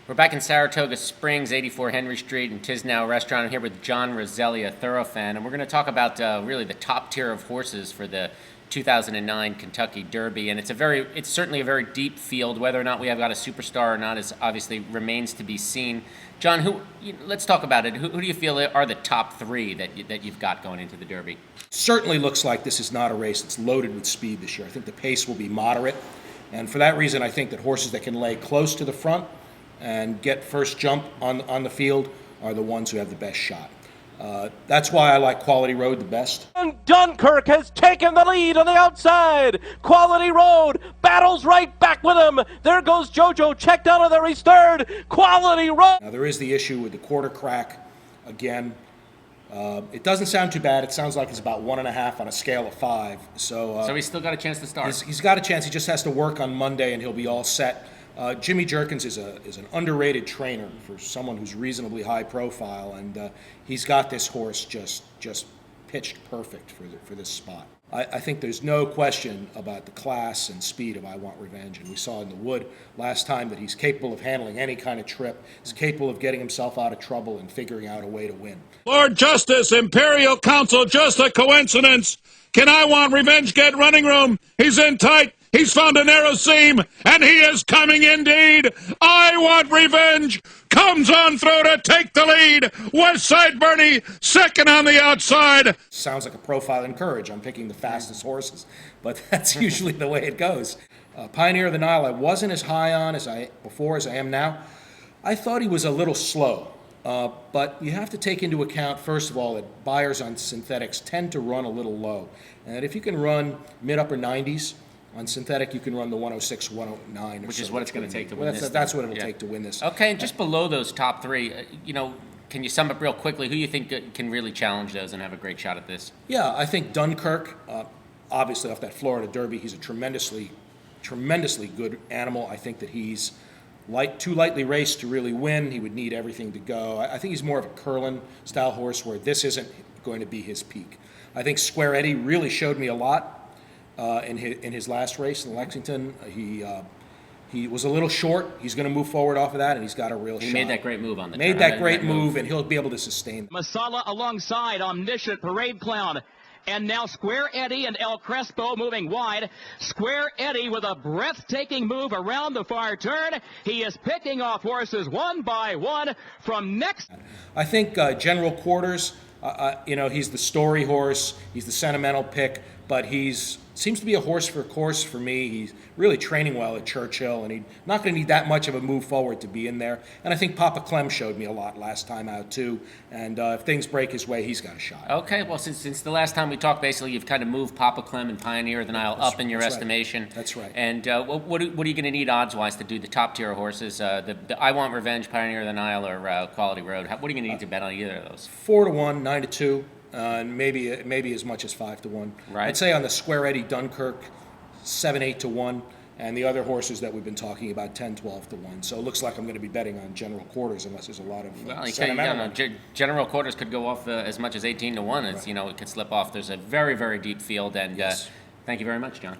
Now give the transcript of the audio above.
We're back in Saratoga Springs, 84 Henry Street in Tisnow Restaurant. I'm here with John Roselli of Thorofan, and we're going to talk about really the top tier of horses for the 2009 Kentucky Derby. And it's certainly a very deep field. Whether or not we have got a superstar or not is obviously remains to be seen. John, let's talk about it. Who do you feel are the top three that you've got going into the Derby? Certainly looks like this is not a race that's loaded with speed this year. I think the pace will be moderate, and for that reason, I think that horses that can lay close to the front and get first jump on the field are the ones who have the best shot. That's why I like Quality Road the best. Dunkirk has taken the lead on the outside. Quality Road battles right back with him. There goes JoJo, checked out of there, he's third. Quality Road. Now there is the issue with the quarter crack again. It doesn't sound too bad. It sounds like it's about 1.5 on a scale of 5. So he's still got a chance to start. He's got a chance. He just has to work on Monday, and he'll be all set. Jimmy Jerkins is an underrated trainer for someone who's reasonably high profile, and he's got this horse just pitched perfect for this spot. I think there's no question about the class and speed of I Want Revenge, and we saw in the Wood last time that he's capable of handling any kind of trip. He's capable of getting himself out of trouble and figuring out a way to win. Lord Justice, Imperial Council, just a coincidence. Can I Want Revenge get running room? He's in tight. He's found a narrow seam, and he is coming indeed. I Want Revenge comes on through to take the lead. West Side Bernie, second on the outside. Sounds like a profile in courage. I'm picking the fastest horses, but that's usually the way it goes. Pioneer of the Nile, I wasn't as high on before as I am now. I thought he was a little slow, but you have to take into account, first of all, that buyers on synthetics tend to run a little low, and that if you can run mid-upper 90s, on synthetic, you can run the 106, 109. Which is what it's going to take to win this. That's what it'll take to win this. Okay, and just below those top three, can you sum up real quickly who you think can really challenge those and have a great shot at this? Yeah, I think Dunkirk, obviously off that Florida Derby, he's a tremendously good animal. I think that he's too lightly raced to really win. He would need everything to go. I think he's more of a Curlin-style horse where this isn't going to be his peak. I think Square Eddie really showed me a lot. In his last race in Lexington, he was a little short. He's going to move forward off of that, and he's got a real shot. He made that great move on the Made that great move, and he'll be able to sustain. Masala alongside Omniscient Parade Clown. And now Square Eddie and El Crespo moving wide. Square Eddie with a breathtaking move around the far turn. He is picking off horses one by one from next. I think General Quarters, he's the story horse. He's the sentimental pick, but seems to be a horse for course for me. He's really training well at Churchill, and he's not going to need that much of a move forward to be in there. And I think Papa Clem showed me a lot last time out too. And if things break his way, he's got a shot. Okay, well, since the last time we talked, basically you've kind of moved Papa Clem and Pioneer of the Nile up in your estimation. Right. That's right. And what are you going to need odds-wise to do the top tier horses? The I Want Revenge, Pioneer of the Nile, or Quality Road? What are you going to need to bet on either of those? 4-1, 9-2. And maybe as much as 5-1. Right. I'd say on the Square Eddie Dunkirk, 7-8-1, and the other horses that we've been talking about, 10-12-1. So it looks like I'm going to be betting on General Quarters unless there's a lot of sentimental. General Quarters could go off as much as 18-1. Right. It could slip off. There's a very, very deep field, and yes. Thank you very much, John.